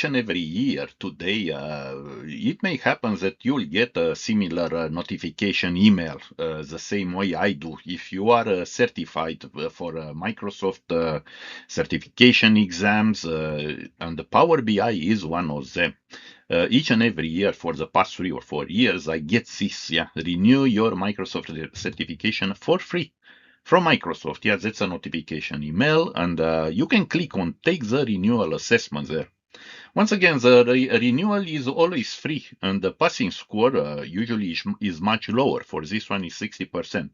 each and every year today, it may happen that you'll get a similar notification email the same way I do. If you are certified for Microsoft certification exams, and the Power BI is one of them. Each and every year for the past 3 or 4 years, I get this, renew your Microsoft certification for free from Microsoft. Yeah, that's a notification email, and you can click on take the renewal assessment there. Once again, the renewal is always free, and the passing score usually is much lower. For this one is 60%.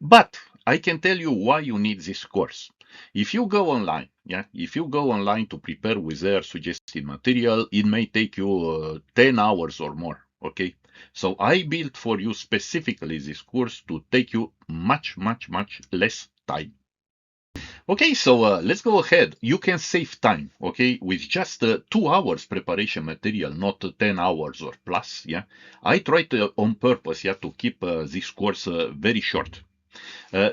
But I can tell you why you need this course. If you go online, if you go online to prepare with their suggested material, it may take you 10 hours or more. Okay, so I built for you specifically this course to take you much less time. Okay, so let's go ahead. You can save time, okay, with just 2 hours preparation material, not 10 hours or plus. Yeah, I tried on purpose, to keep this course very short.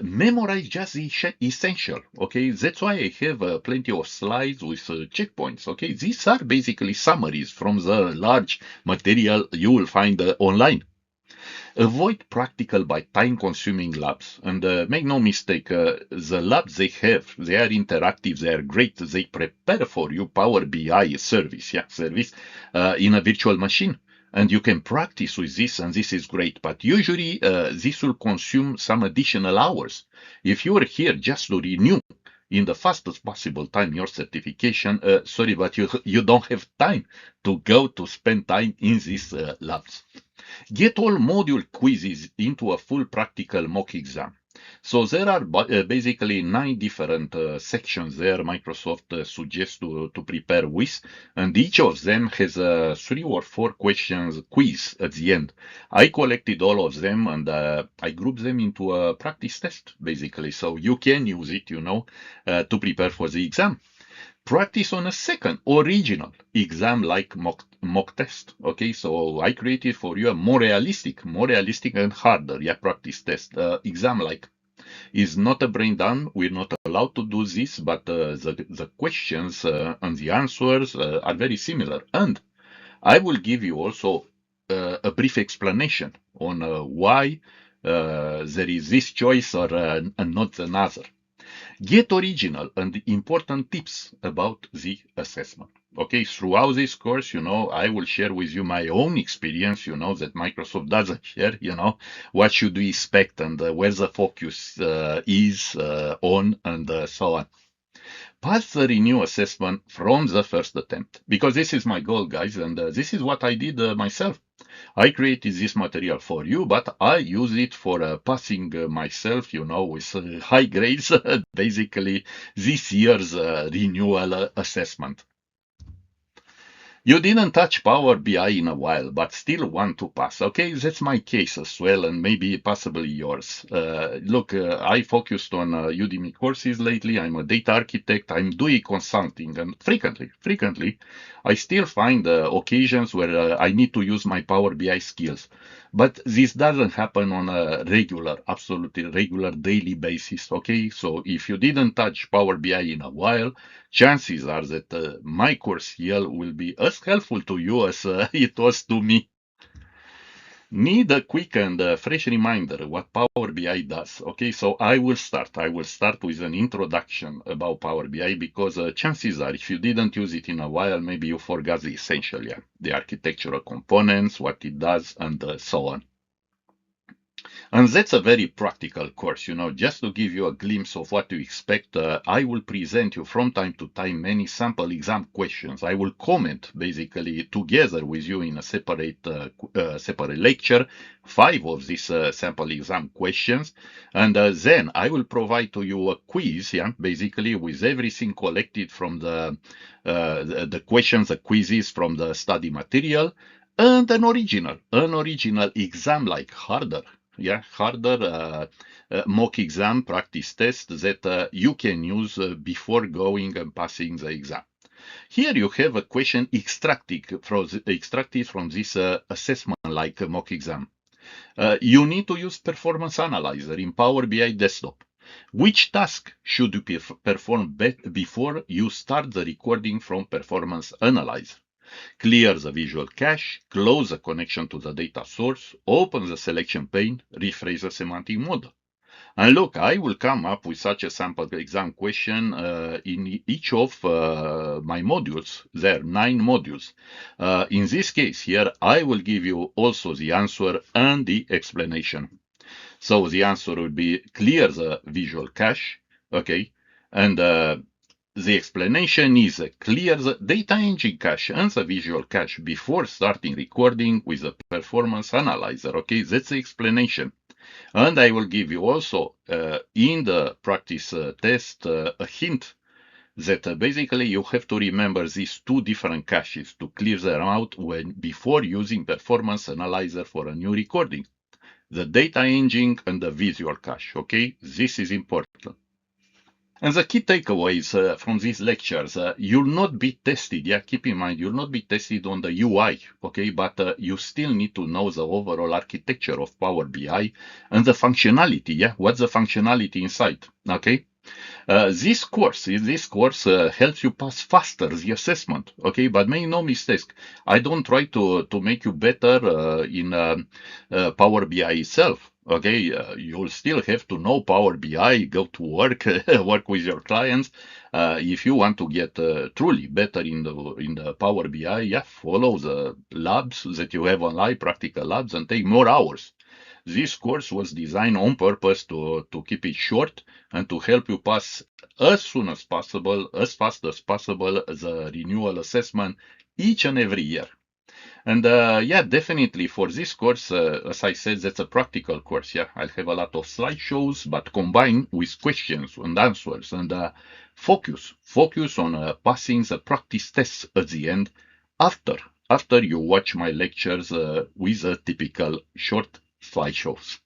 Memorize just the essential. Okay, that's why I have plenty of slides with checkpoints. Okay, these are basically summaries from the large material you will find online. Avoid practical by time-consuming labs, and make no mistake, the labs they are interactive, they are great, they prepare for you Power BI service, in a virtual machine. And you can practice with this, and this is great. But usually, this will consume some additional hours. If you are here just to renew in the fastest possible time your certification, sorry, but you don't have time to go to spend time in these labs. Get all module quizzes into a full practical mock exam. So there are basically 9 different sections there Microsoft suggests to prepare with, and each of them has 3 or 4 questions quiz at the end. I collected all of them, and I grouped them into a practice test, basically, so you can use it, to prepare for the exam. Practice on a second original exam like mock test. Okay, so I created for you a more realistic and harder practice test exam like. Is not a brain dump. We're not allowed to do this, but the questions and the answers are very similar. And I will give you also a brief explanation on why there is this choice or not another. Get original and important tips about the assessment. Okay, throughout this course, I will share with you my own experience, that Microsoft doesn't share, what should we expect and where the focus is on and so on. Pass the renew assessment from the first attempt, because this is my goal, guys, and this is what I did myself. I created this material for you, but I use it for passing myself, with high grades, basically this year's renewal assessment. You didn't touch Power BI in a while, but still want to pass. Okay, that's my case as well, and maybe possibly yours. Look, I focused on Udemy courses lately. I'm a data architect. I'm doing consulting, and frequently, I still find occasions where I need to use my Power BI skills. But this doesn't happen on a absolutely regular daily basis. Okay, so if you didn't touch Power BI in a while, chances are that my course here will be as helpful to you as it was to me. Need a quick and fresh reminder what Power BI does. Okay, so I will start with an introduction about Power BI, because chances are if you didn't use it in a while, maybe you forgot the essential, the architectural components, what it does, and so on. And that's a very practical course, just to give you a glimpse of what to expect. I will present you from time to time many sample exam questions. I will comment basically together with you in a separate lecture, 5 of these sample exam questions. And then I will provide to you a quiz, basically with everything collected from the questions, the quizzes from the study material, and an original exam like harder mock exam practice test that you can use before going and passing the exam. Here you have a question extracted from this assessment like mock exam. You need to use performance analyzer in Power BI desktop. Which task should you perform before you start the recording from Performance Analyzer? Clear the visual cache, close the connection to the data source, open the selection pane, rephrase the semantic model. And look, I will come up with such a sample exam question in each of my modules. There are 9 modules. In this case here, I will give you also the answer and the explanation. So the answer will be clear the visual cache, okay? And the explanation is clear the data engine cache and the visual cache before starting recording with the performance analyzer, okay? That's the explanation. And I will give you also in the practice test a hint that basically you have to remember these 2 different caches to clear them out before using performance analyzer for a new recording. The data engine and the visual cache, okay? This is important. And the key takeaways from these lectures, you'll not be tested, yeah, keep in mind, you'll not be tested on the UI, okay, but you still need to know the overall architecture of Power BI and the functionality, yeah, what's the functionality inside, okay? This course helps you pass faster the assessment, okay? But make no mistake, I don't try to make you better in Power BI itself, okay? You'll still have to know Power BI, go to work, work with your clients. If you want to get truly better in the Power BI, yeah, follow the labs that you have online, practical labs, and take more hours. This course was designed on purpose to keep it short and to help you pass as soon as possible, as fast as possible, the renewal assessment each and every year. And yeah, definitely for this course, as I said, that's a practical course. Yeah, I'll have a lot of slideshows, but combined with questions and answers and focus on passing the practice tests at the end after you watch my lectures with a typical short slideshows.